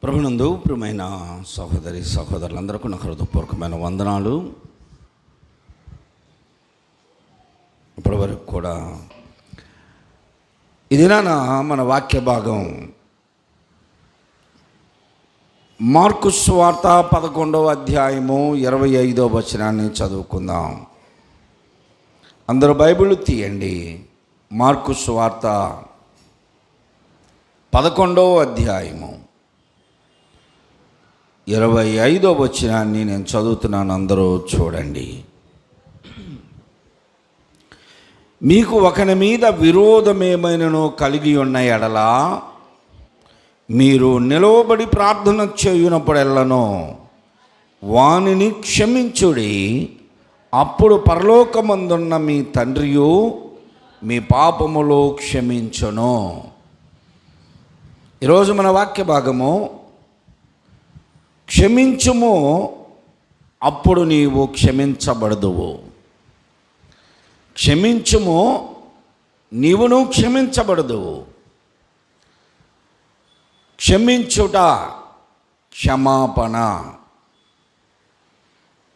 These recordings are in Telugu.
ప్రభునందు ప్రియమైన సహోదరి సహోదరులందరికీ నా హృదయపూర్వకమైన వందనాలు. ఇప్పటివరకు కూడా ఇదినా మన వాక్య భాగం మార్కు సువార్త 11వ అధ్యాయము 25వ వచనాన్ని చదువుకుందాం. అందరూ బైబిల్ తీయండి. మార్కు సువార్త 11వ అధ్యాయము 25వ వచనాన్ని నేను చదువుతున్నాను, అందరూ చూడండి. మీకు ఒకని మీద విరోధమేమైనను కలిగి ఉన్న ఎడల మీరు నిలవబడి ప్రార్థన చేయునప్పుడెల్లను వానిని క్షమించుడి, అప్పుడు పరలోకమందున్న మీ తండ్రియు మీ పాపములో క్షమించును. ఈరోజు మన వాక్య భాగము క్షమించుము, అప్పుడు నీవు క్షమించబడదువు. క్షమించుము, నీవును క్షమించబడదువు. క్షమించుట, క్షమాపణ.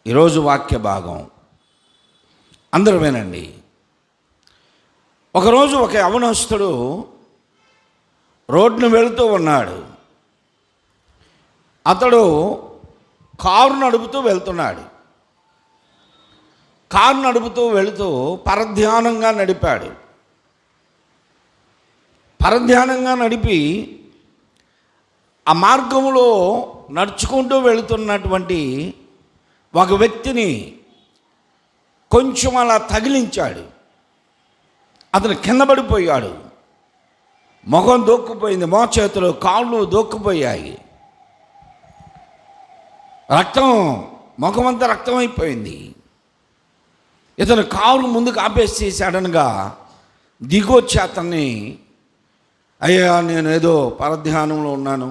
ఈరోజు వాక్య భాగం అందరూ వినండి. ఒకరోజు ఒక యవనస్తుడు రోడ్డును వెళుతూ ఉన్నాడు. అతడు కారు నడుపుతూ వెళ్తున్నాడు. కారు నడుపుతూ వెళుతూ పరధ్యానంగా నడిపాడు. పరధ్యానంగా నడిపి ఆ మార్గంలో నడుచుకుంటూ వెళుతున్నటువంటి ఒక వ్యక్తిని కొంచెం అలా తగిలించాడు. అతను కింద పడిపోయాడు. మొహం దూక్కుపోయింది, మోచేతులు కాళ్ళు దూక్కుపోయాయి. రక్తం, ముఖమంతా రక్తం అయిపోయింది. ఇతను కారు ముందుకు ఆపేసి సడన్గా దిగొచ్చి అతన్ని, అయ్యా నేను ఏదో పరధ్యానంలో ఉన్నాను,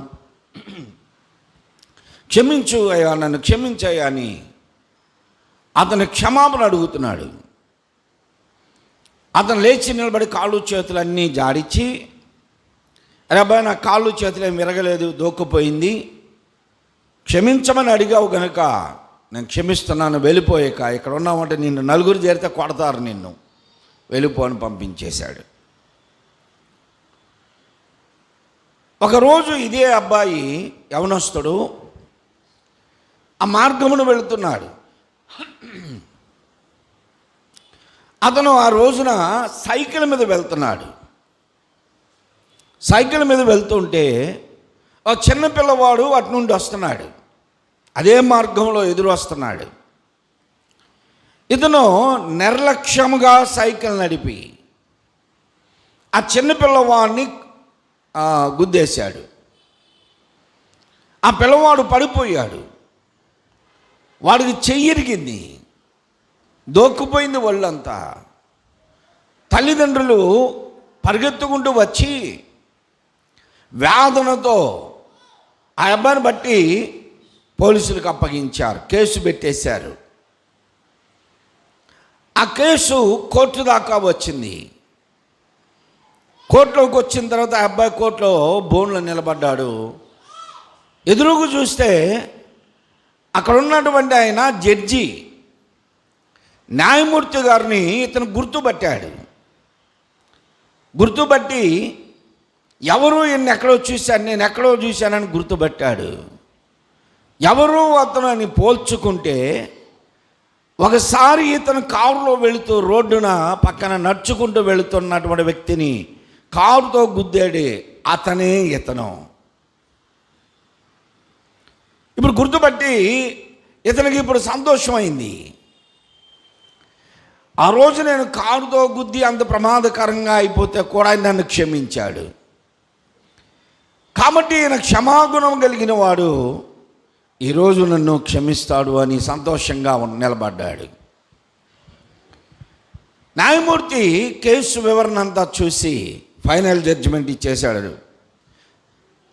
క్షమించు అయ్యా, నన్ను క్షమించయ్యా అని అతను క్షమాపణ అడుగుతున్నాడు. అతను లేచి నిలబడి కాళ్ళు చేతులు అన్నీ జాడించి, అరే అబ్బాయి నా కాళ్ళు చేతులు ఏమి విరగలేదు, దూక్కుపోయింది, క్షమించమని అడిగావు కనుక నేను క్షమిస్తున్నాను, వెళ్ళిపోయాక ఇక్కడ ఉన్నామంటే నిన్ను నలుగురు చేరితే కొడతారు, నిన్ను వెళ్ళిపోని పంపించేశాడు. ఒకరోజు ఇదే అబ్బాయి యవనస్తుడు ఆ మార్గమును వెళుతున్నాడు. అతను ఆ రోజున సైకిల్ మీద వెళ్తున్నాడు. సైకిల్ మీద వెళ్తుంటే ఆ చిన్న పిల్లవాడు అటు నుండి వస్తున్నాడు, అదే మార్గంలో ఎదురు వస్తున్నాడు. ఇతను నిర్లక్ష్యముగా సైకిల్ నడిపి ఆ చిన్న పిల్లవాడిని గుద్దేశాడు. ఆ పిల్లవాడు పడిపోయాడు. వాడికి చెయ్యిరిగింది, దోక్కుపోయింది ఒళ్ళంతా. తల్లిదండ్రులు పరిగెత్తుకుంటూ వచ్చి వేదనతో ఆ అబ్బాయిని బట్టి పోలీసులకు అప్పగించారు, కేసు పెట్టేశారు. ఆ కేసు కోర్టు దాకా వచ్చింది. కోర్టులోకి వచ్చిన తర్వాత ఆ అబ్బాయి కోర్టులో బోన్లో నిలబడ్డాడు. ఎదురుగు చూస్తే అక్కడ ఉన్నటువంటి ఆయన జడ్జి, న్యాయమూర్తి గారిని ఇతను గుర్తుపట్టాడు. గుర్తుపట్టి ఎవరు ఈయన్ని ఎక్కడో చూశాను, నేను ఎక్కడో చూశానని గుర్తుపట్టాడు. ఎవరు అతను అని పోల్చుకుంటే, ఒకసారి ఇతను కారులో వెళుతూ రోడ్డున పక్కన నడుచుకుంటూ వెళుతున్నటువంటి వ్యక్తిని కారుతో గుద్దాడే, అతనే ఇతను. ఇప్పుడు గుర్తుపట్టి ఇతనికి ఇప్పుడు సంతోషమైంది. ఆ రోజు నేను కారుతో గుద్ది అంత ప్రమాదకరంగా అయిపోతే కూడా ఆయన నన్ను క్షమించాడు, కాబట్టి ఈయన క్షమాగుణం కలిగిన వాడు ఈరోజు నన్ను క్షమిస్తాడు అని సంతోషంగా నిలబడ్డాడు. న్యాయమూర్తి కేసు వివరణ అంతా చూసి ఫైనల్ జడ్జిమెంట్ ఇచ్చేశాడు,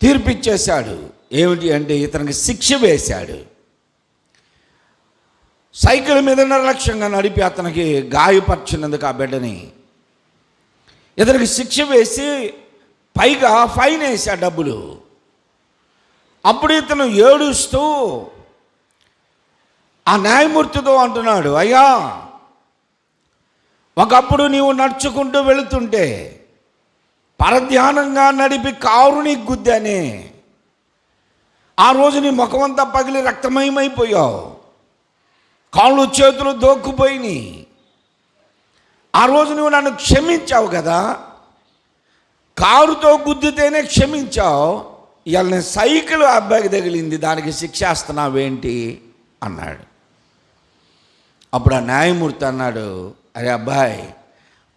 తీర్పిచ్చేశాడు. ఏమిటి అంటే ఇతనికి శిక్ష వేశాడు. సైకిల్ మీద నిర్లక్ష్యంగా నడిపి అతనికి గాయపరిచినందుకు ఆ బిడ్డని ఇతనికి శిక్ష వేసి పైగా ఫైన్ వేసా డబ్బులు. అప్పుడు ఇతను ఏడుస్తూ ఆ న్యాయమూర్తితో అంటున్నాడు, అయ్యా, ఒకప్పుడు నీవు నడుచుకుంటూ వెళుతుంటే పరధ్యానంగా నడిపి కారు నీకు గుద్దానే. ఆ రోజు నీ ముఖమంతా పగిలి రక్తమయమైపోయావు, కాళ్ళు చేతులు దోక్కుపోయినాయి. ఆ రోజు నువ్వు నన్ను క్షమించావు కదా, కారుతో గుద్దితేనే క్షమించావు, ఇవాళ నేను సైకిల్ అబ్బాయికి తగిలింది, దానికి శిక్షేస్తున్నావేంటి అన్నాడు. అప్పుడు ఆ న్యాయమూర్తి అన్నాడు, అరే అబ్బాయి,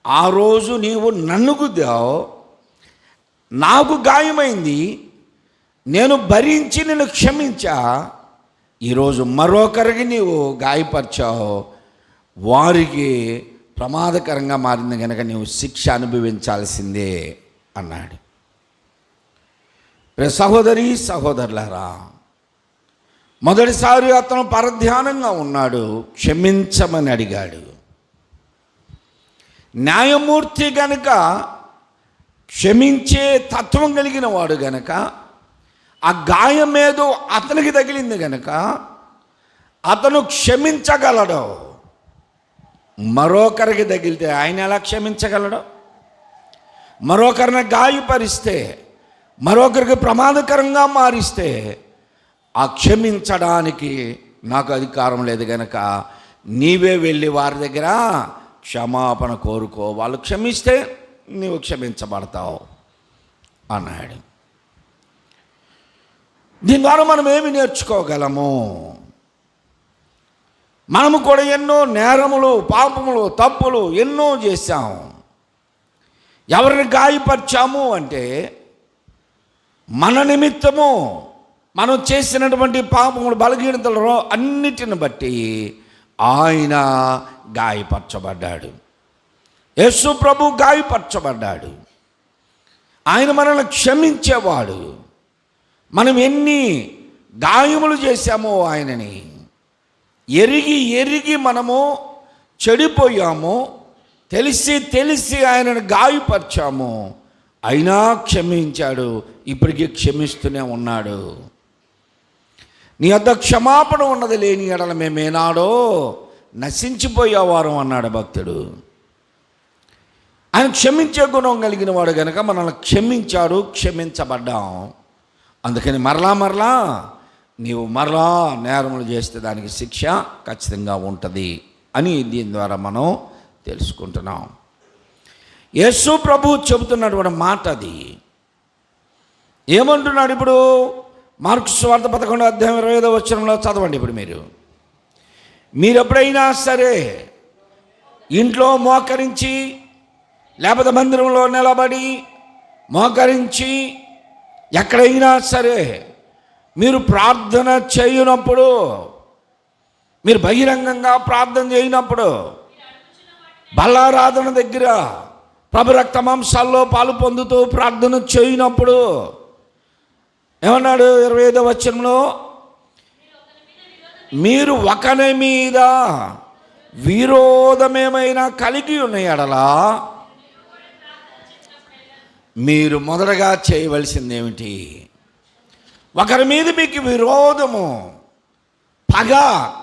ఆ రోజు నీవు నన్ను గుద్దావు, నాకు గాయమైంది, నేను భరించి నిన్ను క్షమించా. ఈరోజు మరొకరికి నీవు గాయపరిచావు, వారికి ప్రమాదకరంగా మారింది కనుక నీవు శిక్ష అనుభవించాల్సిందే అన్నాడు. సహోదరి సహోదరులారా, మొదటిసారి అతను పరధ్యానంగా ఉన్నాడు, క్షమించమని అడిగాడు. న్యాయమూర్తి గనుక క్షమించే తత్వం కలిగిన వాడు గనక, ఆ గాయం ఏదో అతనికి తగిలింది గనక అతను క్షమించగలడు. మరొకరికి తగిలితే ఆయన ఎలా క్షమించగలడు? మరొకరిని గాయపరిస్తే, మరొకరికి ప్రమాదకరంగా మారిస్తే ఆ క్షమించడానికి నాకు అధికారం లేదు గనక నీవే వెళ్ళి వారి దగ్గర క్షమాపణ కోరుకో, వాళ్ళు క్షమిస్తే నీవు క్షమించబడతావు అన్నాడు. దీని ద్వారా మనం ఏమి నేర్చుకోగలము? మనము కూడా ఎన్నో నేరములు, పాపములు, తప్పులు ఎన్నో చేశాం. ఎవరిని గాయపరిచాము అంటే మన నిమిత్తము మనం చేసినటువంటి పాపములు, బలహీనతలు అన్నిటిని బట్టి ఆయన గాయపరచబడ్డాడు. యేసు ప్రభు గాయపరచబడ్డాడు. ఆయన మనల్ని క్షమించేవాడు. మనం ఎన్ని గాయములు చేశామో ఆయనని ఎరిగి మనము చెడిపోయాము, తెలిసి ఆయనను గాయపరిచాము, అయినా క్షమించాడు, ఇప్పటికీ క్షమిస్తూనే ఉన్నాడు. నీ వద్ద క్షమాపణ ఉన్నది లేని ఎడల మేమేనాడో నశించిపోయేవారం అన్నాడు భక్తుడు. ఆయన క్షమించే గుణం కలిగిన వాడు కనుక మనల్ని క్షమించాడు, క్షమించబడ్డాం. అందుకని మరలా నీవు నేరములు చేస్తే దానికి శిక్ష ఖచ్చితంగా ఉంటుంది అని దీని ద్వారా మనం తెలుసుకుంటున్నాం. యేసు ప్రభు చెబుతున్నటువంటి మాట అది. ఏమంటున్నాడు ఇప్పుడు? మార్కు సువార్త 11:25 చదవండి. ఇప్పుడు మీరు ఎప్పుడైనా సరే ఇంట్లో మోకరించి, లేకపోతే మందిరంలో నిలబడి మోకరించి, ఎక్కడైనా సరే మీరు ప్రార్థన చేయనప్పుడు, మీరు బహిరంగంగా ప్రార్థన చేయనప్పుడు, బల్లారాధన దగ్గర ప్రభు రక్త మాంసాల్లో పాలు పొందుతూ ప్రార్థన చేయనప్పుడు ఏమన్నాడు? 25వ వచనంలో, మీరు ఒకరి మీద విరోధమేమైనా కలిగి ఉన్న ఎడలా మీరు మొదటగా చేయవలసింది ఏమిటి? ఒకరి మీద మీకు విరోధము, పగ,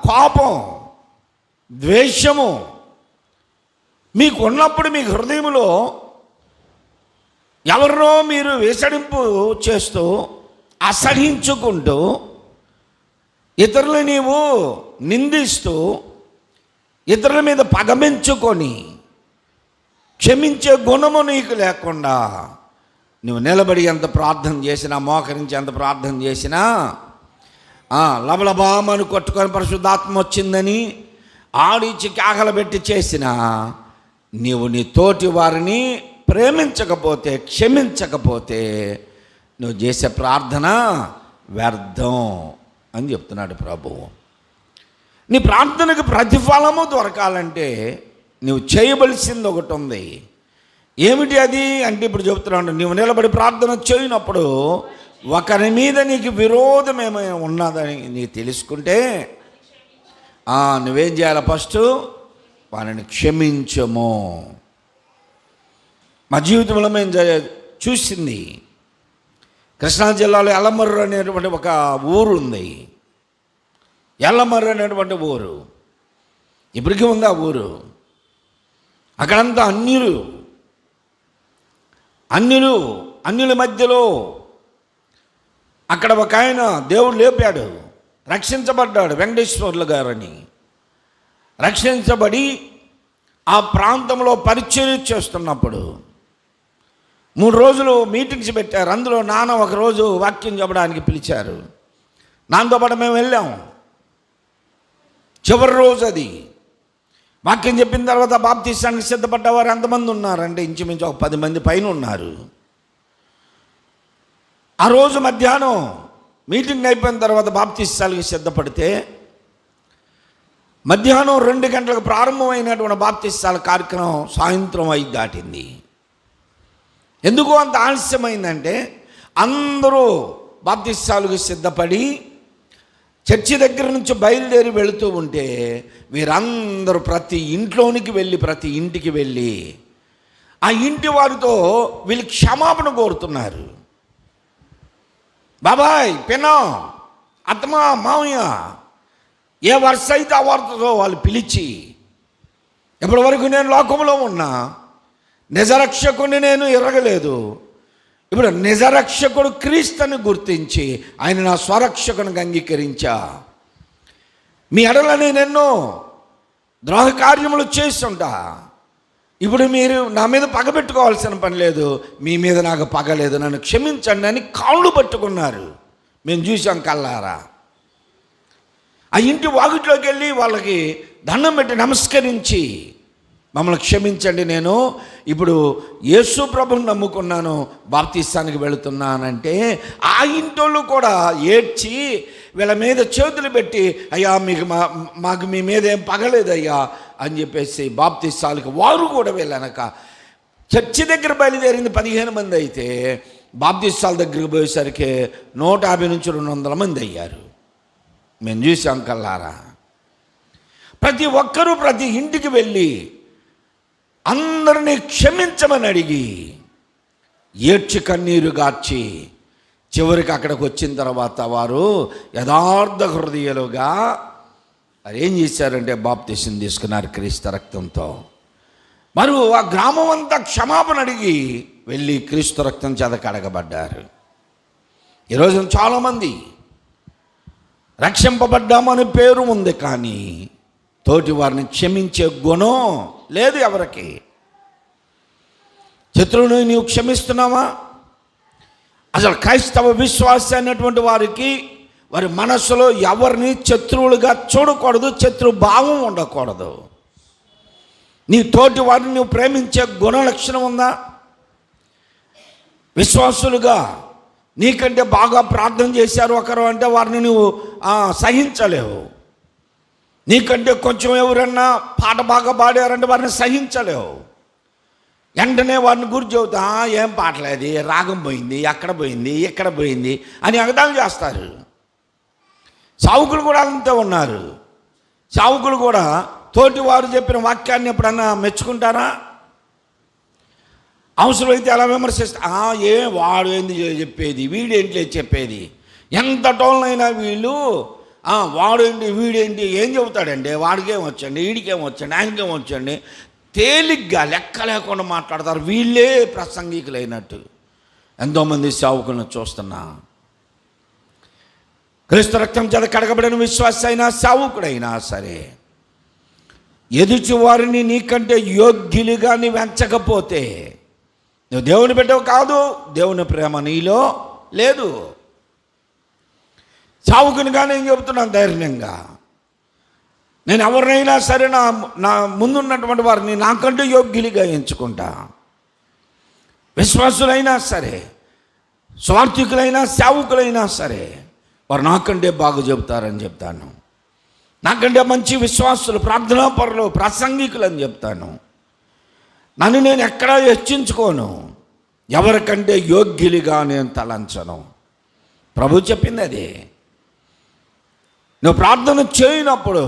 కోపం, ద్వేషము మీకు ఉన్నప్పుడు, మీ హృదయంలో ఎవరినో మీరు వేసడింపు చేస్తూ, అసహించుకుంటూ, ఇతరులు నీవు నిందిస్తూ, ఇతరుల మీద పగమించుకొని క్షమించే గుణము నీకు లేకుండా నువ్వు నిలబడి ఎంత ప్రార్థన చేసినా, మోకరించి ఎంత ప్రార్థన చేసినా, లబలబామని కొట్టుకొని పరిశుద్ధాత్మ వచ్చిందని ఆడిచి కేకలు పెట్టి చేసినా, నీవు నీ తోటి వారిని ప్రేమించకపోతే, క్షమించకపోతే నువ్వు చేసే ప్రార్థన వ్యర్థం అని చెప్తున్నాడు ప్రభువు. నీ ప్రార్థనకు ప్రతిఫలము దొరకాలంటే నువ్వు చేయవలసింది ఒకటి ఉంది. ఏమిటి అది అంటే ఇప్పుడు చెప్తున్నాను, నువ్వు నిలబడి ప్రార్థన చేయనప్పుడు ఒకరి మీద నీకు విరోధం ఏమైనా ఉన్నదని నీకు తెలుసుకుంటే నువ్వేం చేయాలి? ఫస్ట్ వారిని క్షమించము. మా జీవితంలో మేము చూసింది కృష్ణా జిల్లాలో ఎల్లమర్రు అనేటువంటి ఒక ఊరు ఉంది. ఎల్లమర్రు అనేటువంటి ఊరు ఇప్పటికీ ఉంది. ఆ ఊరు అక్కడంతా అన్యుల మధ్యలో అక్కడ ఒక ఆయన దేవుడు లేపాడు, రక్షించబడ్డాడు. వెంకటేశ్వర్లు గారని రక్షించబడి ఆ ప్రాంతంలో పరిచర్య చేస్తున్నప్పుడు 3 రోజులు మీటింగ్స్ పెట్టారు. అందులో నాన్న ఒకరోజు వాక్యం చెప్పడానికి పిలిచారు. నాన్నతో పాటు మేము వెళ్ళాం. చివరి రోజు అది. వాక్యం చెప్పిన తర్వాత బాప్తీసానికి సిద్ధపడ్డవారు ఎంతమంది ఉన్నారంటే ఇంచుమించు ఒక 10 మంది పైన ఉన్నారు. ఆ రోజు మధ్యాహ్నం మీటింగ్ అయిపోయిన తర్వాత బాప్తీసాలకు సిద్ధపడితే మధ్యాహ్నం 2 గంటలకు ప్రారంభమైనటువంటి బాప్తీసాల కార్యక్రమం సాయంత్రం 5 దాటింది. ఎందుకు అంత ఆలస్యమైందంటే అందరూ బాప్తీసాలకు సిద్ధపడి చర్చి దగ్గర నుంచి బయలుదేరి వెళుతూ ఉంటే వీరందరూ ప్రతి ఇంటికి వెళ్ళి ఆ ఇంటి వారితో వీళ్ళు క్షమాపణ కోరుతున్నారు. బాబాయ్, పిన్నా, అత్తమా, మామయ్య, ఏ వరుస అయితే ఆ వారితో వాళ్ళు పిలిచి, ఇప్పటి వరకు నేను లోకంలో ఉన్నా, నిజరక్షకుని నేను ఎరగలేదు, ఇప్పుడు నిజరక్షకుడు క్రీస్తుని గుర్తించి ఆయన నా స్వరక్షకునికి అంగీకరించా. మీ ఎడల నేను ఎన్నో ద్రోహ కార్యములు చేస్తుంటా. ఇప్పుడు మీరు నా మీద పగ పెట్టుకోవాల్సిన పని లేదు, మీ మీద నాకు పగ లేదు, నన్ను క్షమించండి అని కాళ్ళు పట్టుకున్నారు. మేము చూసాం కల్లారా. ఆ ఇంటి వాకిట్లోకి వెళ్ళి వాళ్ళకి దండం పెట్టి నమస్కరించి, మమ్మల్ని క్షమించండి, నేను ఇప్పుడు యేసు ప్రభువుని నమ్ముకున్నాను, బాప్తీసానికి వెళుతున్నానంటే ఆ ఇంటోళ్ళు కూడా ఏడ్చి వీళ్ళ మీద చేతులు పెట్టి, అయ్యా మాకు మీ మీద ఏం పగలేదయ్యా అని చెప్పేసి బాప్తీసాలకు వారు కూడా వెళ్ళనక చర్చి దగ్గర బయలుదేరింది 15 మంది అయితే బాప్తీసాల దగ్గరికి పోయేసరికి 150 నుంచి 200 మంది అయ్యారు. మేము చూసాం కల్లారా. ప్రతి ఒక్కరూ ప్రతి ఇంటికి వెళ్ళి అందరినీ క్షమించమని అడిగి ఏడ్చి కన్నీరు గార్చి చివరికి అక్కడికి వచ్చిన తర్వాత వారు యథార్థ హృదయాలుగా మరి ఏం చేశారంటే బాప్తీసం తీసుకున్నారు క్రీస్తు రక్తంతో. మరి ఆ గ్రామం అంతా క్షమాపణ అడిగి వెళ్ళి క్రీస్తు రక్తం చేత కడగబడ్డారు. ఈరోజు చాలామంది రక్షింపబడ్డామని పేరు ఉంది, కానీ తోటి వారిని క్షమించే గుణం లేదు ఎవరికి. శత్రువుని నీవు క్షమిస్తున్నావా? అసలు క్రైస్తవ విశ్వాస అనేటువంటి వారికి వారి మనస్సులో ఎవరిని శత్రువులుగా చూడకూడదు, శత్రు భావం ఉండకూడదు. నీ తోటి వారిని నువ్వు ప్రేమించే గుణ లక్షణం ఉందా? విశ్వాసులుగా నీకంటే బాగా ప్రార్థన చేశారు ఒకరు అంటే వారిని నువ్వు సహించలేవు. నీకంటే కొంచెం ఎవరన్నా పాట బాగా పాడారంటే వారిని సహించలేవు. వెంటనే వారిని గురి చెబుతా, ఏం పాటలేదు, రాగం పోయింది, అక్కడ పోయింది, ఇక్కడ పోయింది అని ఎగతాళి చేస్తారు. సావుకులు కూడా అంతే ఉన్నారు. సావుకులు కూడా తోటి వారు చెప్పిన వాక్యాన్ని ఎప్పుడన్నా మెచ్చుకుంటారా? అవసరమైతే ఎలా విమర్శిస్తా, వాడు ఏంది చెప్పేది, వీడేంటి చెప్పేది, ఎంత టోళ్ళైనా వీళ్ళు వాడేంటి వీడేంటి ఏం చెబుతాడండి, వాడికేం వచ్చండి, వీడికేం వచ్చండి, ఆయనకేం వచ్చండి, తేలిగ్గా లెక్క లేకుండా మాట్లాడతారు. వీళ్ళే ప్రసంగికులైనట్టు ఎంతోమంది సేవకులను చూస్తున్నా. క్రీస్తు రక్తం చేత కడగబడిన విశ్వాస అయినా సేవకుడైనా సరే ఎదుటి వారిని నీకంటే యోగ్యులుగా నీవు ఎంచకపోతే నువ్వు దేవుని బిడ్డవు కాదు, దేవుని ప్రేమ నీలో లేదు. సావుకునిగా నేను చెబుతున్నాను ధైర్యంగా, నేను ఎవరినైనా సరే నా ముందున్నటువంటి వారిని నాకంటే యోగ్యులుగా ఎంచుకుంటా. విశ్వాసులైనా సరే, స్వార్థికులైనా సేవకులైనా సరే వారు నాకంటే బాగా చెబుతారని చెప్తాను. నాకంటే మంచి విశ్వాసులు, ప్రార్థనాపరులు, ప్రసంగికులు అని చెప్తాను. నన్ను నేను ఎక్కడా హెచ్చించుకోను, ఎవరికంటే యోగ్యులుగా నేను తలంచను. ప్రభు చెప్పింది అదే. నువ్వు ప్రార్థన చేయనప్పుడు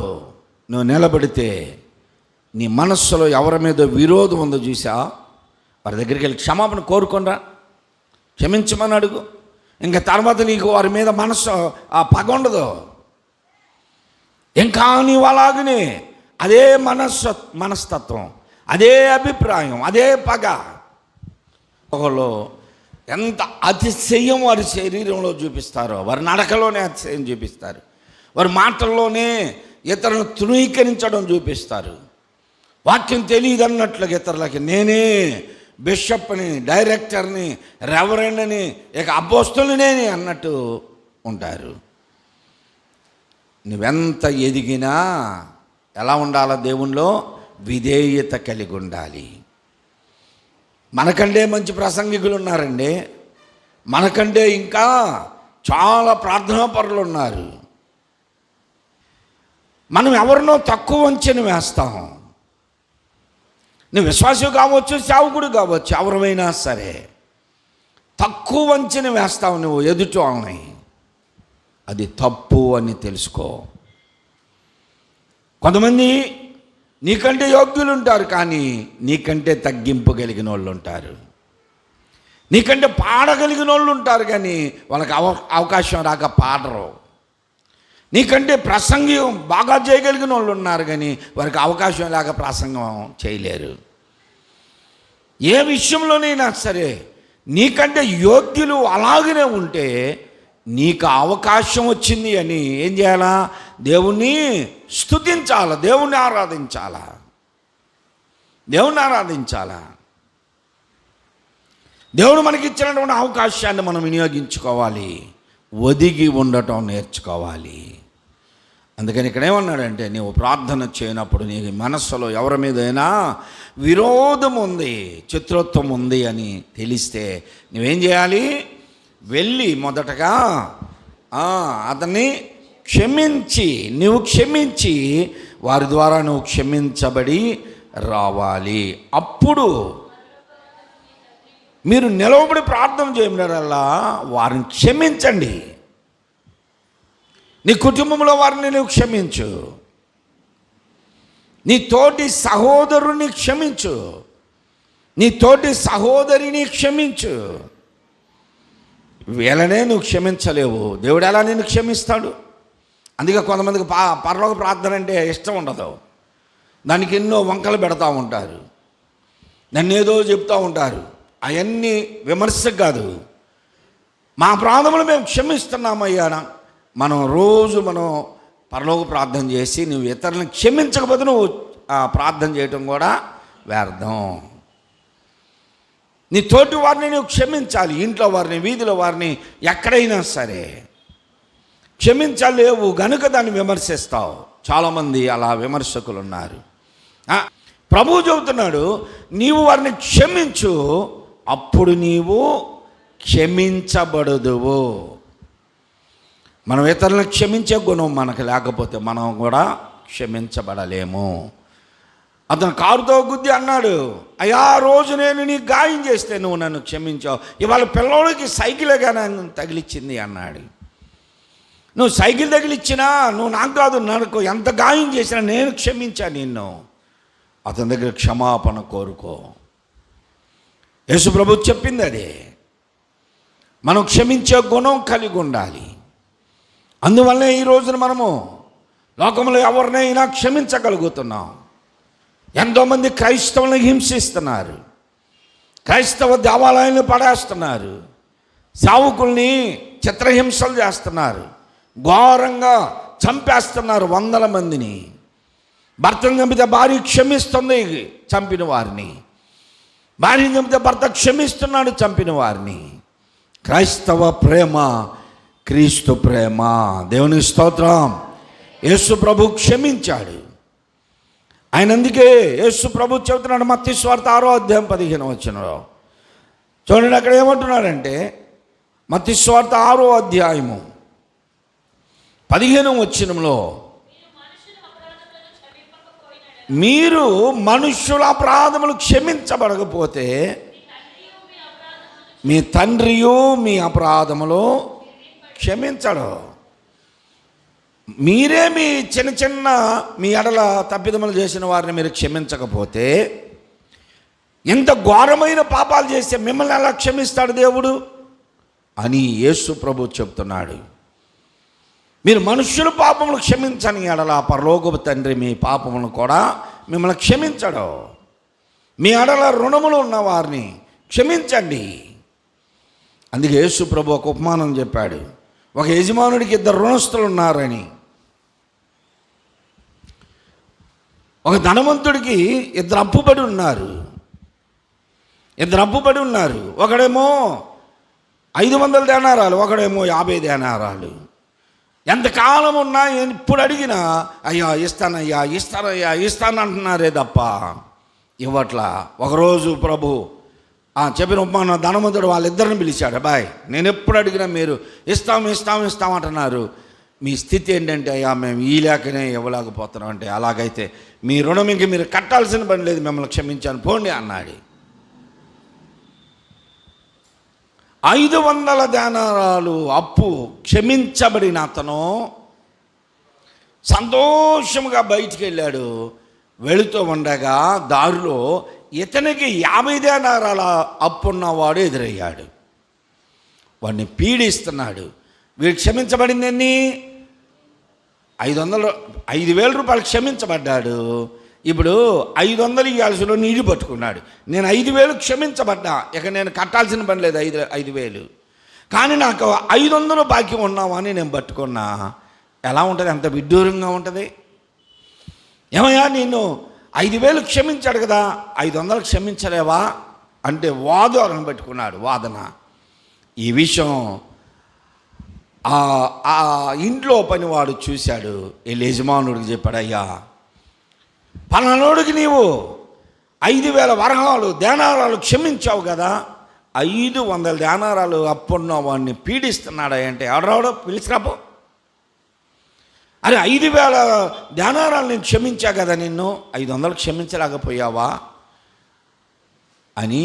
నువ్వు నిలబడితే నీ మనస్సులో ఎవరి మీద విరోధం ఉందో చూసా, వారి దగ్గరికి వెళ్ళి క్షమాపణ కోరుకోనరా, క్షమించమని అడుగు. ఇంకా తర్వాత నీకు వారి మీద మనసు ఆ పగ ఉండదు. ఇంకా నీవు అలాగనే అదే మనస్తత్వం, అదే అభిప్రాయం, అదే పగ. ఒకళ్ళు ఎంత అతిశయం వారి శరీరంలో చూపిస్తారో, వారి నడకలోనే అతిశయం చూపిస్తారు, వారి మాటల్లోనే ఇతరులను తృణీకరించడం చూపిస్తారు. వాక్యం తెలియదన్నట్లుగా ఇతరులకి నేనే బిషప్ని, డైరెక్టర్ని, రెవరెండ్ని, ఇక అపోస్తలునే అన్నట్టు ఉంటారు. నువ్వెంత ఎదిగినా ఎలా ఉండాలో దేవునిలో విధేయత కలిగి ఉండాలి. మనకంటే మంచి ప్రసంగికులు ఉన్నారండి, మనకంటే ఇంకా చాలా ప్రార్థనాపరులు ఉన్నారు. మనం ఎవరినో తక్కువ అంచనా వేస్తాం. నువ్వు విశ్వాసం కావచ్చు, సేవకుడు కావచ్చు, ఎవరైనా సరే తక్కువ అంచనా వేస్తావు నువ్వు ఎదుటి వాళ్ళని. అది తప్పు అని తెలుసుకో. కొంతమంది నీకంటే యోగ్యులు ఉంటారు, కానీ నీకంటే తగ్గింపు కలిగిన వాళ్ళు ఉంటారు. నీకంటే పాడగలిగిన వాళ్ళు ఉంటారు, కానీ వాళ్ళకి అవకాశం రాక పాడరు. నీకంటే ప్రసంగం బాగా చేయగలిగిన వాళ్ళు ఉన్నారు, కానీ వారికి అవకాశం లేక ప్రసంగం చేయలేరు. ఏ విషయంలోనైనా సరే నీకంటే యోగ్యులు అలాగనే ఉంటే నీకు అవకాశం వచ్చింది అని ఏం చేయాలా? దేవుణ్ణి స్తుతించాలా, దేవుణ్ణి ఆరాధించాలా, దేవుణ్ణి ఆరాధించాలా. దేవుడు మనకి ఇచ్చినటువంటి అవకాశాన్ని మనం వినియోగించుకోవాలి, ఒదిగి ఉండటం నేర్చుకోవాలి. అందుకని ఇక్కడ ఏమన్నాడంటే, నీవు ప్రార్థన చేయనప్పుడు నీ మనస్సులో ఎవరి మీదైనా విరోధం ఉంది, శత్రుత్వం ఉంది అని తెలిస్తే నువ్వేం చేయాలి? వెళ్ళి మొదటగా అతన్ని నువ్వు క్షమించి వారి ద్వారా నువ్వు క్షమించబడి రావాలి. అప్పుడు మీరు నిలవబడి ప్రార్థన చేయమన్నారల్లా వారిని క్షమించండి. నీ కుటుంబంలో వారిని నువ్వు క్షమించు, నీ తోటి సహోదరుని క్షమించు, నీ తోటి సహోదరిని క్షమించు. వీళ్ళనే నువ్వు క్షమించలేవు, దేవుడు ఎలా నిన్ను క్షమిస్తాడు? అందుకే కొంతమందికి పరలోక ప్రార్థన అంటే ఇష్టం ఉండదు. దానికి ఎన్నో వంకలు పెడతా ఉంటారు, నన్ను ఏదో చెప్తూ ఉంటారు. అవన్నీ విమర్శకు కాదు. మా ప్రార్థనలు మేము క్షమిస్తున్నామయ్యా. మనం రోజు పరలోక ప్రార్థన చేసి నువ్వు ఇతరులను క్షమించకపోతే నువ్వు ప్రార్థన చేయటం కూడా వ్యర్థం. నీ తోటి వారిని నువ్వు క్షమించాలి, ఇంట్లో వారిని, వీధిలో వారిని, ఎక్కడైనా సరే క్షమించలేవు గనుక దాన్ని విమర్శిస్తావు. చాలామంది అలా విమర్శకులు ఉన్నారు. ప్రభువు చెబుతున్నాడు, నీవు వారిని క్షమించు, అప్పుడు నీవు క్షమించబడదువు. మనం ఇతరులను క్షమించే గుణం మనకు లేకపోతే మనం కూడా క్షమించబడలేము. అతను కారుతో గుద్ది అన్నాడు, అయ్యా రోజు నేను నీకు గాయం చేస్తే నువ్వు నన్ను క్షమించావు, ఇవాళ పిల్లోడికి సైకిల్గా నన్ను తగిలిచ్చింది అన్నాడు. నువ్వు సైకిల్ తగిలిచ్చినా నువ్వు నాకు కాదు, నాకు ఎంత గాయం చేసినా నేను క్షమించా నిన్ను. అతని దగ్గర క్షమాపణ కోరుకో. యేసు ప్రభు చెప్పింది అదే. మనం క్షమించే గుణం కలిగి ఉండాలి. అందువల్లే ఈ రోజున మనము లోకంలో ఎవరినైనా క్షమించగలుగుతున్నాం. ఎంతోమంది క్రైస్తవులను హింసిస్తున్నారు, క్రైస్తవ దేవాలయాలను పడేస్తున్నారు, సావుకుల్ని చిత్రహింసలు చేస్తున్నారు, ఘోరంగా చంపేస్తున్నారు 100 మందిని. భర్తను చంపితే భార్య క్షమిస్తుంది చంపిన వారిని, భార్యను చంపితే భర్త క్షమిస్తున్నాడు చంపిన వారిని. క్రైస్తవ ప్రేమ క్రీస్తు ప్రేమ. దేవుని స్తోత్రం. యేసు ప్రభు క్షమించాడు. ఆయన అందుకే యేసు ప్రభు చెబుతున్నాడు మత్తయి సువార్త 6వ అధ్యాయం 15వ వచనంలో. చూడండి అక్కడ ఏమంటున్నాడంటే, మత్తయి సువార్త 6వ అధ్యాయము 15వ వచనంలో, మీరు మనుష్యుల అపరాధములు క్షమించబడకపోతే మీ తండ్రియు మీ అపరాధములు క్షమించడు. మీరే మీ చిన్న మీ ఎడల తప్పిదములు చేసిన వారిని మీరు క్షమించకపోతే ఎంత ఘోరమైన పాపాలు చేస్తే మిమ్మల్ని ఎలా క్షమిస్తాడు దేవుడు? అని యేసు ప్రభు చెప్తున్నాడు. మీరు మనుష్యుల పాపములు క్షమించని ఎడల పరలోకపు తండ్రి మీ పాపములను కూడా మిమ్మల్ని క్షమించడు. మీ ఎడల రుణములు ఉన్న వారిని క్షమించండి. అందుకే యేసు ప్రభు ఒక ఉపమానం చెప్పాడు. ఒక యజమానుడికి 2 రుణస్తులు ఉన్నారని. ఒక ధనవంతుడికి 2 అప్పుబడి ఉన్నారు. 2 అప్పుబడి ఉన్నారు. ఒకడేమో 500 దేనారాలు, ఒకడేమో 50 దేనారాలు. ఎంతకాలం ఉన్నా ఇప్పుడు అడిగినా అయ్యా ఇస్తానయ్యా ఇస్తానయ్యా ఇస్తాను అంటున్నారే తప్ప ఇవ్వట్లా. ఒకరోజు ప్రభు చెప్పిన ఉపమానం ధనవంతుడు వాళ్ళిద్దరిని పిలిచాడు. అబ్బాయి, నేను ఎప్పుడు అడిగినా మీరు ఇస్తాం అంటున్నారు. మీ స్థితి ఏంటంటే అయ్యా మేము ఈ లేకనే ఇవ్వలేకపోతున్నాం అంటే, అలాగైతే మీ రుణం ఇంక మీరు కట్టాల్సిన పని లేదు, మిమ్మల్ని క్షమించాను పోండి అన్నాడు. 500 దేనారాలు అప్పు క్షమించబడిన అతను సంతోషంగా బయటికి వెళ్ళాడు. వెళుతూ ఉండగా దారిలో ఇతనికి 50 దేనారాల అప్పున్నవాడు ఎదురయ్యాడు. వాడిని పీడిస్తున్నాడు. వీడు క్షమించబడింది ఎన్ని? 5,000 రూపాయలు క్షమించబడ్డాడు. ఇప్పుడు 500 ఇవ్వాల్సిన నీళ్ళు పట్టుకున్నాడు. నేను 5,000 క్షమించబడ్డా, ఇక నేను కట్టాల్సిన పని లేదు 5,000. కానీ నాకు 500 బాకీ ఉన్నామని నేను పట్టుకున్నా. ఎలా ఉంటుంది? అంత విడ్డూరంగా ఉంటుంది. ఏమయ్యా నిన్ను 5,000 క్షమించాడు కదా, 500 క్షమించలేవా అంటే వాదన పెట్టుకున్నాడు. వాదన. ఈ విషయం ఆ ఇంట్లో పనివాడు చూశాడు. వీళ్ళ యజమానుడికి చెప్పాడు, అయ్యా పలానోడికి నీవు 5,000 దేనారాలు క్షమించావు కదా, 500 దేనారాలు అప్పున్న వాడిని పీడిస్తున్నాడా అంటే, ఎవడరావడో పిలిచిరాపో. అరే 5,000 దేనారాలు నేను క్షమించా కదా, నిన్ను 500 క్షమించలేకపోయావా అని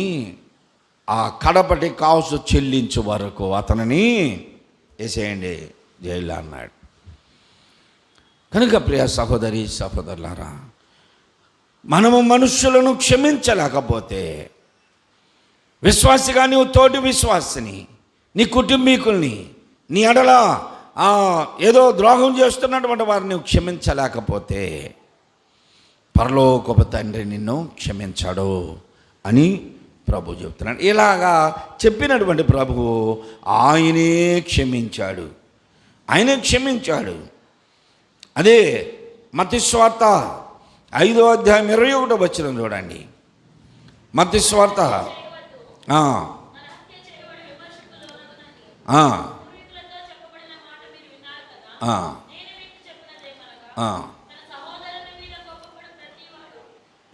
ఆ కడపటి కాసు చెల్లించు వరకు అతనిని వేసేయండి జైల్లో అన్నాడు. కనుక ప్రియ సహోదరి సహోదరులారా, మనము మనుష్యులను క్షమించలేకపోతే, విశ్వాసిగా నీవు తోటి విశ్వాసిని, నీ కుటుంబీకుల్ని, నీ ఎడల ఏదో ద్రోహం చేస్తున్నటువంటి వారిని నువ్వు క్షమించలేకపోతే పరలోకపు తండ్రి నిన్ను క్షమించాడు అని ప్రభు చెప్తున్నాడు. ఇలాగా చెప్పినటువంటి ప్రభువు ఆయనే క్షమించాడు. అదే మత్తయి సువార్త 5వ అధ్యాయం 21వ వచనం చూడండి. మత్తయి సువార్త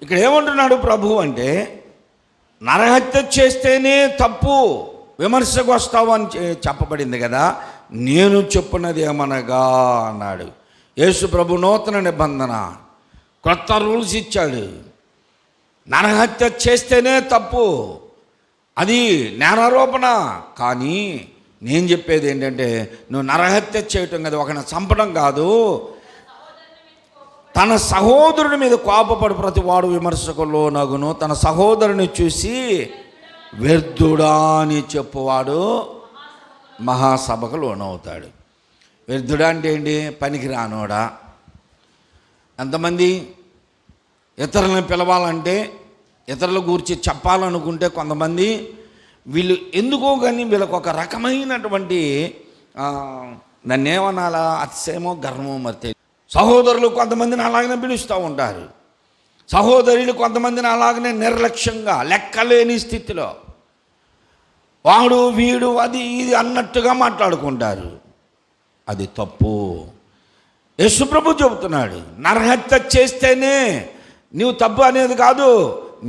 ఇక్కడ ఏమంటున్నాడు ప్రభు అంటే, నరహత్య చేస్తేనే తప్పు, విమర్శకు వస్తావు అని చెప్పబడింది కదా, నేను చెప్పున్నది ఏమనగా అన్నాడు. యేసు ప్రభు నూతన నిబంధన కొత్త రూల్స్ ఇచ్చాడు. నరహత్య చేస్తేనే తప్పు, అది నేరారోపణ. కానీ నేను చెప్పేది ఏంటంటే, నువ్వు నరహత్య చేయటం కదా, ఒకరిని చంపడం కాదు, తన సహోదరుడి మీద కోపపడు ప్రతి వాడు విమర్శకుల్లో నగును, తన సహోదరుని చూసి వ్యర్థుడా అని చెప్పువాడు మహాసభకు లోనవుతాడు. వ్యర్థుడా అంటే ఏంటి? పనికి రానోడా. ఎంతమంది ఇతరులను పిలవాలంటే, ఇతరుల గురించి చెప్పాలనుకుంటే కొంతమంది వీళ్ళు ఎందుకో కానీ వీళ్ళకు ఒక రకమైనటువంటి దాన్ని ఏమనాలా, అతిశయమో గర్వమో మరి. సహోదరులు కొంతమందిని అలాగనే పిలుస్తూ ఉంటారు, సహోదరులు కొంతమందిని అలాగనే నిర్లక్ష్యంగా లెక్కలేని స్థితిలో వాడు వీడు అది ఇది అన్నట్టుగా మాట్లాడుకుంటారు. అది తప్పు. యేసుప్రభు చెబుతున్నాడు, నరహత్య చేస్తేనే నీవు తప్పు అనేది కాదు,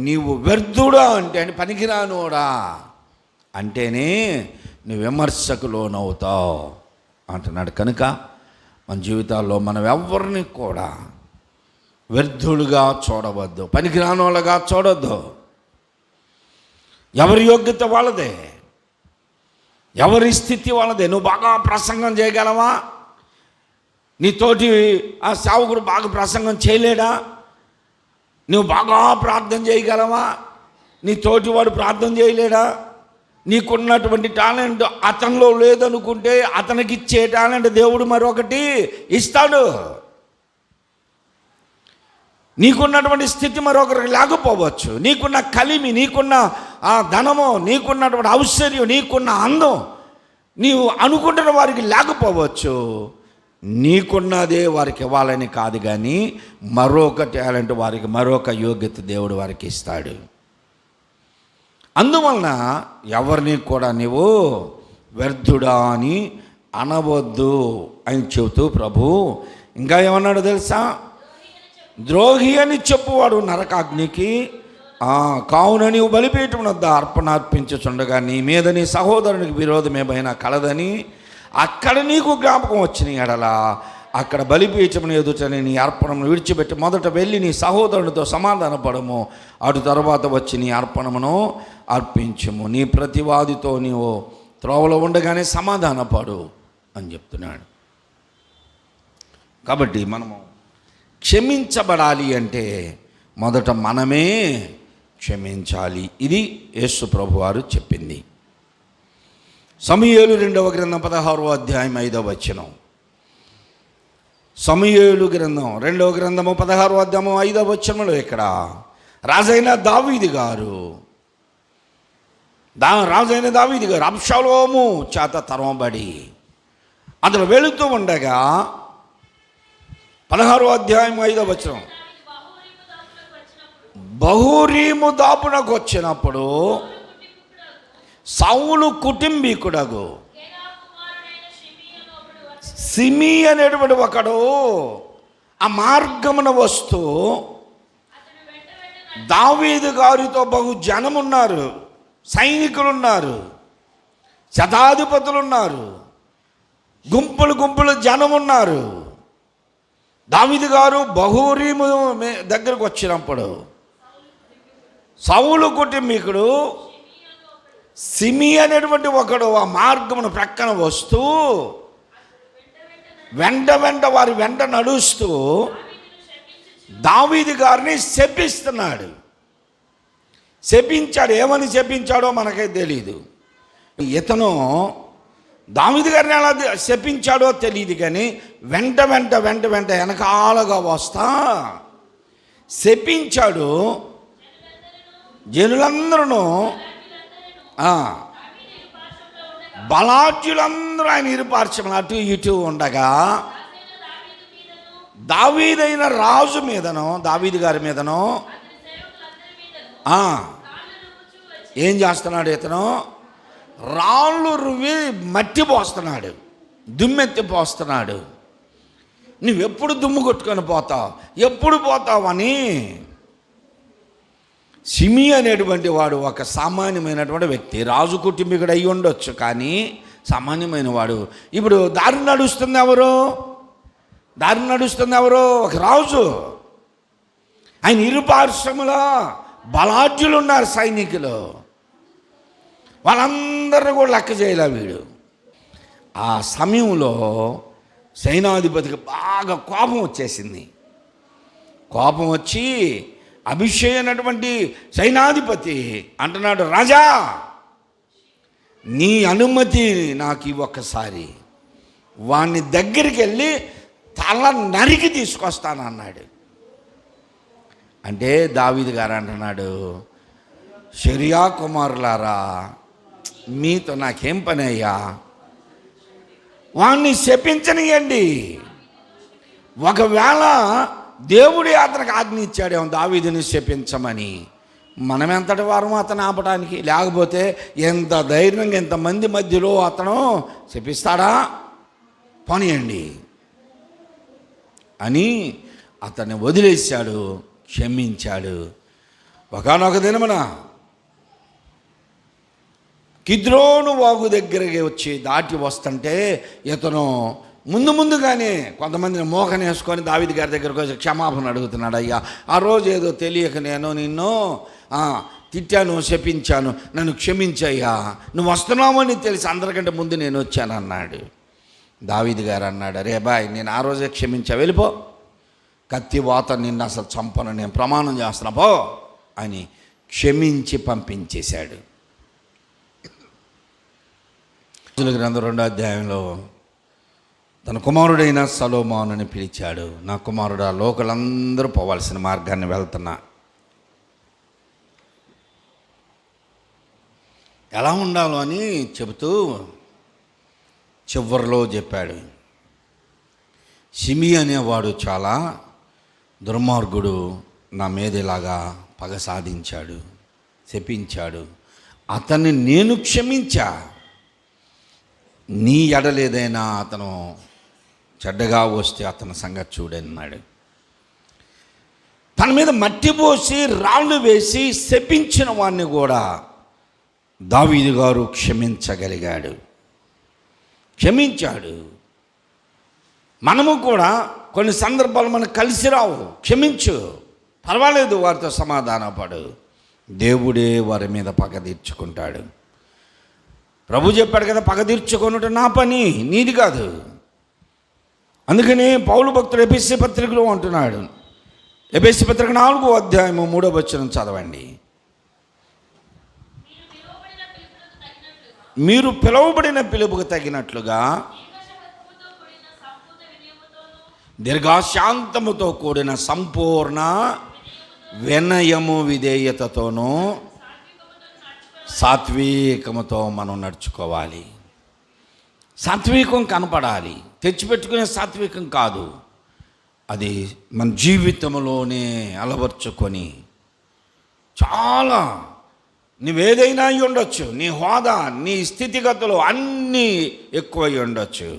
నీవు వ్యర్థుడా అంటే పనికిరానోడా అంటేనే నువ్వు విమర్శకు లోనవుతావు అంటున్నాడు. కనుక మన జీవితాల్లో మనం ఎవరిని కూడా వ్యర్థులుగా చూడవద్దు, పనికిరానోళ్ళగా చూడొద్దు. ఎవరి యోగ్యత వాళ్ళదే, ఎవరి స్థితి వాళ్ళదే. నువ్వు బాగా ప్రసంగం చేయగలవా? నీ తోటి ఆ సేవకుడు బాగా ప్రసంగం చేయలేడా? నువ్వు బాగా ప్రార్థన చేయగలవా? నీ తోటి వాడు ప్రార్థన చేయలేడా? నీకున్నటువంటి టాలెంట్ అతనిలో లేదనుకుంటే అతనికి ఇచ్చే టాలెంట్ దేవుడు మరొకటి ఇస్తాడు. నీకున్నటువంటి స్థితి మరొకరికి లేకపోవచ్చు. నీకున్న కలిమి, నీకున్న ధనము, నీకున్నటువంటి ఔశ్వర్యం, నీకున్న అందం నీవు అనుకుంటున్న వారికి లేకపోవచ్చు. నీకున్నదే వారికి ఇవ్వాలని కాదు, కానీ మరొక టాలెంట్ వారికి, మరొక యోగ్యత దేవుడు వారికి ఇస్తాడు. అందువలన ఎవరిని కూడా నీవు వ్యర్థుడా అని అనవద్దు అని చెబుతూ ప్రభు ఇంకా ఏమన్నాడు తెలుసా? ద్రోహి అని చెప్పువాడు నరకాగ్నికి, కావున నీవు బలిపీఠం వద్ద అర్పణ అర్పించుచుండగా నీ మీద నీ సహోదరునికి విరోధమేమైనా కలదని అక్కడ నీకు జ్ఞాపకం వచ్చిన ఎడలా అక్కడ బలిపీఠమును ఎదుటని నీ అర్పణను విడిచిపెట్టి మొదట వెళ్ళి నీ సహోదరునితో సమాధానపడము, అటు తర్వాత వచ్చి నీ అర్పణమును అర్పించుము. నీ ప్రతివాదితో నీవు త్రోవలో ఉండగానే సమాధానపడు అని చెప్తున్నాడు. కాబట్టి మనము క్షమించబడాలి అంటే మొదట మనమే క్షమించాలి. ఇది యేసు ప్రభువారు చెప్పింది. సమూయేలు 2వ గ్రంథం 16వ అధ్యాయం 5వ వచనం. సమూయేలు గ్రంథం 2వ గ్రంథము 16వ అధ్యాయము 5వ వచనంలో ఇక్కడ రాజైన దావీదు గారు అబ్షాలోము చేత తరమబడి అతను వెళుతూ ఉండగా 16వ అధ్యాయం 5వ వచనం, బహూరీము దాపునకు వచ్చినప్పుడు సౌలు కుటుంబీకుడగు సిమి అనేటువంటి ఒకడు ఆ మార్గమున వస్తూ దావీదు గారితో బహు జనమున్నారు, సైనికులున్నారు, శతాధిపతులున్నారు, గుంపులు జనమున్నారు. దావీదు గారు బహూరీము దగ్గరకు వచ్చినప్పుడు సౌలు కుటుంబీకుడు సిమి అనేటువంటి ఒకడు ఆ మార్గమును ప్రక్కన వస్తూ వెంట వారి వెంట నడుస్తూ దావీదు గారిని శపిస్తున్నాడు. శపించాడు. ఏమని శపించాడో మనకే తెలియదు. ఇతను దావీదు గారిని ఎలా శపించాడో తెలియదు, కానీ వెంట వెనకాలగా వస్తా శపించాడు. జనులందరూ బలాఢ్యులందరూ ఆయన ఇరుపార్శ్వమున అటు ఇటు ఉండగా దావీదైన రాజు మీదనో దావీదు గారి మీదనో ఏం చేస్తున్నాడు? ఇతను రాళ్ళు రువి మట్టి పోస్తున్నాడు, దుమ్మెత్తి పోస్తున్నాడు. నువ్వెప్పుడు దుమ్ము కొట్టుకొని పోతావు, ఎప్పుడు పోతావని. సిమి అనేటువంటి వాడు ఒక సామాన్యమైనటువంటి వ్యక్తి, రాజు కుటుంబీకుడు అయి ఉండొచ్చు, కానీ సామాన్యమైన వాడు. ఇప్పుడు దారి నడుస్తుంది ఎవరు? ఒక రాజు. ఆయన ఇరుపార్శ్వములో బలాఢ్యులు ఉన్నారు, సైనికులు. వాళ్ళందరినీ కూడా లెక్క చేయలే వీడు. ఆ సమయంలో సైనాధిపతికి బాగా కోపం వచ్చేసింది. కోపం వచ్చి అభిషేక్ అయినటువంటి సైనాధిపతి అంటున్నాడు, రాజా నీ అనుమతి నాకు ఒక్కసారి వాణ్ణి దగ్గరికి వెళ్ళి తల నరికి తీసుకొస్తానన్నాడు. అంటే దావీదు గారు అంటున్నాడు, షరియా కుమారులారా మీతో నాకేం పని అయ్యా, వాణ్ణి శపించనియండి. ఒకవేళ దేవుడి అతనికి ఆజ్ఞ ఇచ్చాడేమో దావీదుని శపించమని, మనం ఎంతటి వారమో అతను ఆపడానికి. లేకపోతే ఎంత ధైర్యంగా ఎంతమంది మధ్యలో అతను శపిస్తాడా, పోనీయండి అని అతన్ని వదిలేశాడు, క్షమించాడు. ఒకానొక దినమున కిద్రోను వాగు దగ్గరికి వచ్చి దాటి వస్తుంటే ఇతను ముందుగానే కొంతమందిని మోకనేసుకొని దావీదు గారి దగ్గరకు వచ్చి క్షమాపణ అడుగుతున్నాడు. అయ్యా, ఆ రోజు ఏదో తెలియక నేను నిన్ను తిట్టాను, శపించాను, నన్ను క్షమించయ్యా, నువ్వు వస్తున్నావని తెలిసి అందరికంటే ముందు నేను వచ్చాను అన్నాడు. దావీదు గారు అన్నాడు, అరే బాయ్, నేను ఆ రోజే క్షమించా, వెళ్ళిపో, కత్తి వాత నిన్ను అసలు చంపను, నేను ప్రమాణం చేస్తున్నా పో అని క్షమించి పంపించేశాడు. గ్రంథం 2వ అధ్యాయంలో తన కుమారుడైన సొలొమోనుని పిలిచాడు. నా కుమారుడా, లోకలందరూ పోవాల్సిన మార్గాన్ని వెళ్తున్నా, ఎలా ఉండాలో అని చెబుతూ చివరిలో చెప్పాడు. షిమి అనేవాడు చాలా దుర్మార్గుడు, నా మీద ఇలాగా పగ సాధించాడు, శపించాడు. అతన్ని నేను క్షమించా, నీ ఎడలేదైనా అతను చెడ్డగా వస్తే అతని సంగతి చూడన్నాడు. తన మీద మట్టి పోసి రాళ్ళు వేసి శపించిన వాడిని కూడా దావీదు గారు క్షమించగలిగాడు, క్షమించాడు. మనము కూడా కొన్ని సందర్భాలు మనకు కలిసి రావు, క్షమించు, పర్వాలేదు, వారితో సమాధానపడు. దేవుడే వారి మీద పగ తీర్చుకుంటాడు. ప్రభు చెప్పాడు కదా, పగ తీర్చుకొనుట నా పని, నీది కాదు. అందుకని పౌలు భక్తుడు ఎఫెసీ పత్రికలో అంటున్నాడు, ఎఫెసీ పత్రిక 4వ అధ్యాయము 3వ వచనం చదవండి. మీరు పిలువబడిన పిలుపుకు తగినట్లుగా దీర్ఘశాంతముతో కూడిన సంపూర్ణ వినయము విధేయతతోనూ సాత్వికముతో మనం నడుచుకోవాలి. సాత్వికం కనపడాలి, తెచ్చిపెట్టుకునే సాత్వికం కాదు, అది మన జీవితంలోనే అలవర్చుకొని చాలా నువ్వేదైనా అయి ఉండొచ్చు, నీ హోదా, నీ స్థితిగతులు అన్నీ ఎక్కువై ఉండొచ్చు.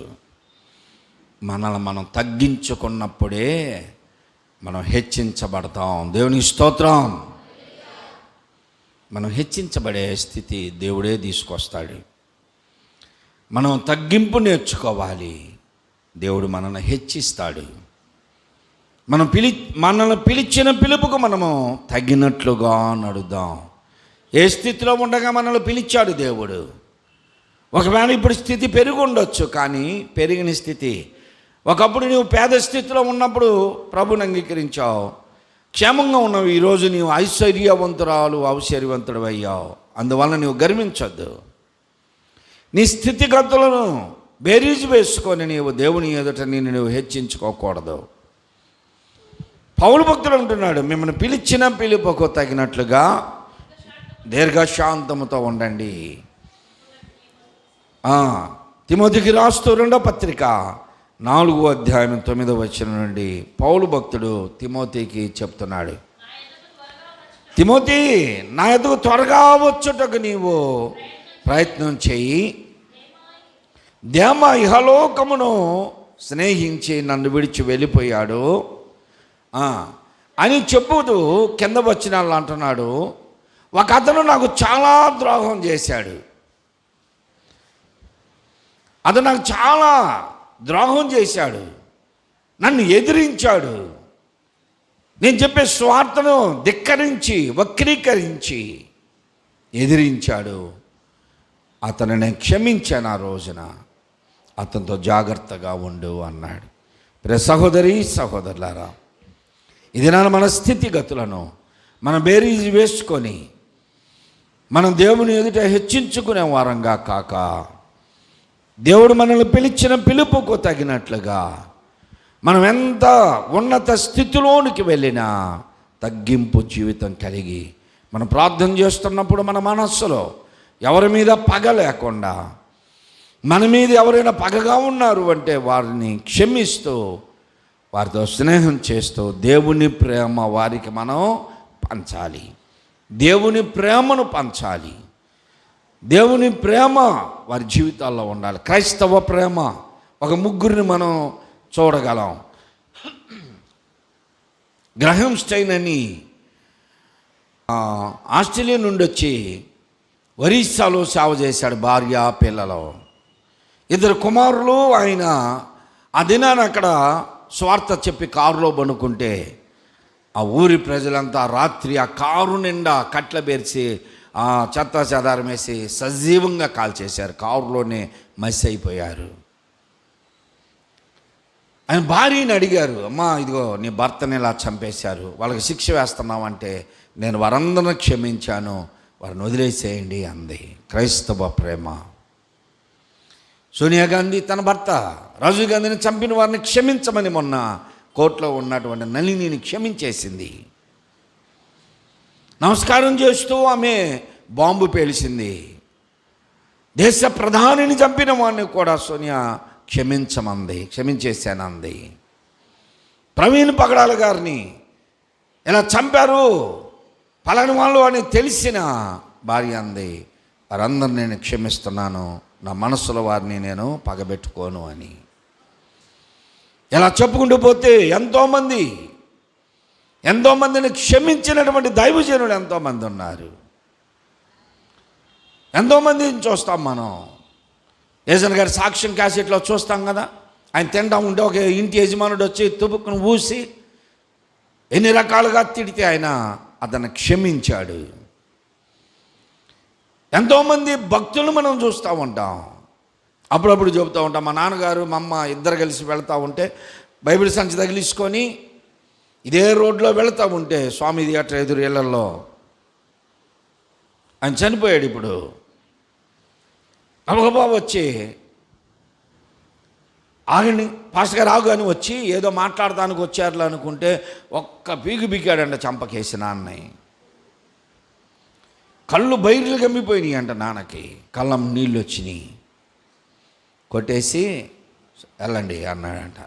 మనల్ని మనం తగ్గించుకున్నప్పుడే మనం హెచ్చించబడతాం. దేవునికి స్తోత్రం. మనం హెచ్చించబడే స్థితి దేవుడే తీసుకొస్తాడు. మనం తగ్గింపు నేర్చుకోవాలి, దేవుడు మనల్ని హెచ్చిస్తాడు. మనల్ని పిలిచిన పిలుపుకు మనము తగినట్లుగా నడుద్దాం. ఏ స్థితిలో ఉండగా మనల్ని పిలిచాడు దేవుడు. ఒకవేళ ఇప్పుడు స్థితి పెరిగి ఉండొచ్చు, కానీ పెరిగిన స్థితి, ఒకప్పుడు నీవు పేద స్థితిలో ఉన్నప్పుడు ప్రభుని అంగీకరించావు, క్షేమంగా ఉన్నావు. ఈరోజు నీవు ఐశ్వర్యవంతుడు అయ్యావు. అందువల్ల నీవు గర్వించొద్దు. నీ స్థితిగతులను బేరీజు వేసుకొని నీవు దేవుని ఎదుట నువ్వు హెచ్చించుకోకూడదు. పౌలు భక్తుడు అంటున్నాడు, మిమ్మల్ని పిలిచిన పిలుపుకు తగినట్లుగా దీర్ఘశాంతముతో ఉండండి. తిమోతికి రాస్తూ 2వ పత్రిక 4వ అధ్యాయం 9వ వచనం నుండి పౌలు భక్తుడు తిమోతికి చెప్తున్నాడు, తిమోతి, నా ఎదుగు త్వరగా వచ్చుటకు నీవు ప్రయత్నం చేయి. దేమ ఇహలోకమును స్నేహించి నన్ను విడిచి వెళ్ళిపోయాడు అని చెప్పుతూ కింద వచనాలు అంటున్నాడు, ఒక అతను నాకు చాలా ద్రోహం చేశాడు, అతను నాకు చాలా ద్రోహం చేశాడు, నన్ను ఎదిరించాడు, నేను చెప్పే స్వార్థను ధిక్కరించి వక్రీకరించి ఎదిరించాడు. అతను నేను క్షమించాను, ఆ రోజున అతనితో జాగ్రత్తగా ఉండు అన్నాడు. ప్రియ సహోదరి సహోదరులారా, ఇది మన స్థితిగతులను మనం బేరీజు వేసుకొని మనం దేవుని ఎదుట హెచ్చించుకునే వారంగా కాక, దేవుడు మనల్ని పిలిచిన పిలుపుకు తగినట్లుగా మనం ఎంత ఉన్నత స్థితిలోనికి వెళ్ళినా తగ్గింపు జీవితం కలిగి మనం ప్రార్థన చేస్తున్నప్పుడు మన మనస్సులో ఎవరి మీద పగ లేకుండా, మన మీద ఎవరైనా పగగా ఉన్నారు అంటే వారిని క్షమిస్తూ వారితో స్నేహం చేస్తూ దేవుని ప్రేమ వారికి మనం పంచాలి. దేవుని ప్రేమను పంచాలి. దేవుని ప్రేమ వారి జీవితాల్లో ఉండాలి. క్రైస్తవ ప్రేమ. ఒక ముగ్గురిని మనం చూడగలం. గ్రహం స్టైన్ అని ఆస్ట్రేలియా నుండి వచ్చి ఒరిస్సాలో సేవ చేశాడు. భార్య పిల్లలు 2 కుమారులు. ఆయన ఆ దినాన్ని అక్కడ స్వార్థ చెప్పి కారులో పనుకుంటే ఆ ఊరి ప్రజలంతా రాత్రి ఆ కారు నిండా కట్ల పేర్చి చెత్త చెదారం వేసి సజీవంగా కాల్చేశారు. కారులోనే మసి అయిపోయారు. ఆయన భార్యని అడిగారు, అమ్మా ఇదిగో నీ భర్తని ఇలా చంపేశారు, వాళ్ళకి శిక్ష వేస్తున్నామంటే నేను వారందరిని క్షమించాను, వారిని వదిలేసేయండి అంది. క్రైస్తవ ప్రేమ. సోనియా గాంధీ తన భర్త రాజీవ్ గాంధీని చంపిన వారిని క్షమించమని మొన్న కోర్టులో ఉన్నటువంటి నళినిని క్షమించేసింది. నమస్కారం చేస్తూ ఆమె బాంబు పేల్చింది. దేశ ప్రధానిని చంపిన వాడిని కూడా సోనియా క్షమించేశానంది. ప్రవీణ్ పగడాల గారిని ఇలా చంపారు పలాని వాళ్ళు అని తెలిసిన భార్య అంది, వారందరిని నేను క్షమిస్తున్నాను, నా మనస్సులో వారిని నేను పగబెట్టుకోను అని. ఇలా చెప్పుకుంటూ పోతే ఎంతోమందిని క్షమించినటువంటి దైవజనులు ఎంతోమంది ఉన్నారు. ఎంతోమందిని చూస్తాం మనం. ఏజన్ గారి సాక్ష్యం క్యాసెట్లో చూస్తాం కదా, ఆయన తింటా ఉంటే ఒక ఇంటి యజమానుడు వచ్చి తుపుక్కును ఊసి ఎన్ని రకాలుగా తిడితే ఆయన అతన్ని క్షమించాడు. ఎంతోమంది భక్తులు మనం చూస్తూ ఉంటాం. అప్పుడప్పుడు చెబుతూ ఉంటాం, మా నాన్నగారు మా అమ్మ ఇద్దరు కలిసి వెళ్తూ ఉంటే బైబిల్ సంచి తగిలించుకొని ఇదే రోడ్లో వెళుతూ ఉంటే స్వామి థియేటర్ ఎదురు ఇళ్లలో ఆయన చనిపోయాడు. ఇప్పుడు గబగబా వచ్చి ఆగండి పాస్టర్ గారు ఆగు అని వచ్చి ఏదో మాట్లాడటానికి వచ్చారు అనుకుంటే ఒక్క పీకు పీకాడంట చంపకేసి నాన్నని. కళ్ళు బయర్లు గమ్మిపోయినాయి అంట నాన్నకి, కళ్ళం నీళ్ళు వచ్చినాయి. కొట్టేసి వెళ్ళండి అన్నాడంట.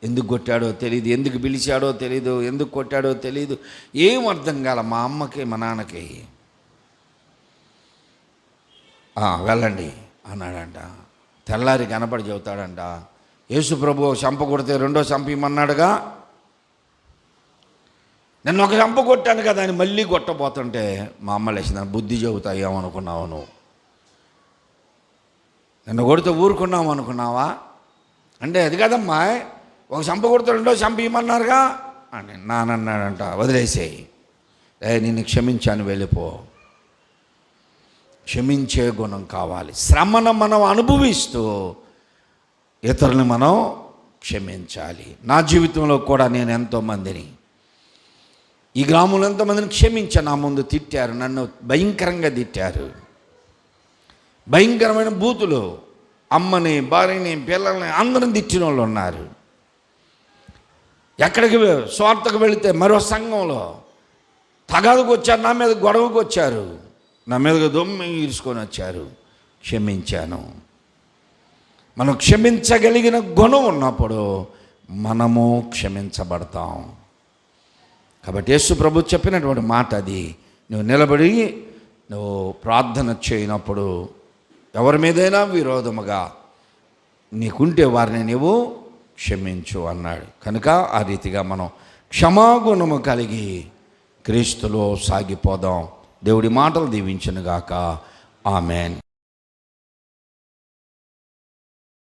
ఎందుకు కొట్టాడో తెలియదు, ఎందుకు పిలిచాడో తెలీదు, ఎందుకు కొట్టాడో తెలీదు, ఏం అర్థం కాల మా అమ్మకి మా నాన్నకి. వెళ్ళండి అన్నాడంట. తెల్లారి కనపడి చెబుతాడంట, యేసు ప్రభు చంప కొడితే రెండో చంప ఇమ్మన్నాడుగా, నన్ను ఒక చంప కొట్టాను కదా అని మళ్ళీ కొట్టబోతుంటే మా అమ్మ లేచింది, బుద్ధి చెబుతాయేమనుకున్నావు నువ్వు, నన్ను కొడితే ఊరుకున్నావు అనుకున్నావా అంటే, అది కదమ్మా ఒక చంప కొడితే రెండో చంప ఇమ్మన్నారుగా అని నాన్నన్నాడంట. వదిలేసేయి, నిన్ను క్షమించాను వెళ్ళిపో. క్షమించే గుణం కావాలి. శ్రమను మనం అనుభవిస్తూ ఇతరులను మనం క్షమించాలి. నా జీవితంలో కూడా నేను ఎంతోమందిని, ఈ గ్రామంలో ఎంతోమందిని క్షమించాను. నా ముందు తిట్టారు, నన్ను భయంకరంగా తిట్టారు, భయంకరమైన బూతులు, అమ్మని భార్యని పిల్లల్ని అందరిని తిట్టిన వాళ్ళు ఉన్నారు. ఎక్కడికి స్వార్థకు వెళితే మరో సంఘంలో తగాదుకు వచ్చారు, నా మీద గొడవకు వచ్చారు, నా మీదగా దొమ్మి ఈడ్చుకొని వచ్చారు. క్షమించాను. మనం క్షమించగలిగిన గుణం ఉన్నప్పుడు మనము క్షమించబడతాం. కాబట్టి యేసు ప్రభు చెప్పినటువంటి మాట అది. నువ్వు నిలబడి నువ్వు ప్రార్థన చేయనప్పుడు ఎవరి మీదైనా విరోధముగా నీకుంటే వారిని నీవు క్షమించు అన్నాడు. కనుక ఆ రీతిగా మనం క్షమాగుణము కలిగి క్రీస్తులో సాగిపోదాం. దేవుడి మాటలు దీవించునుగాక. ఆమెన్.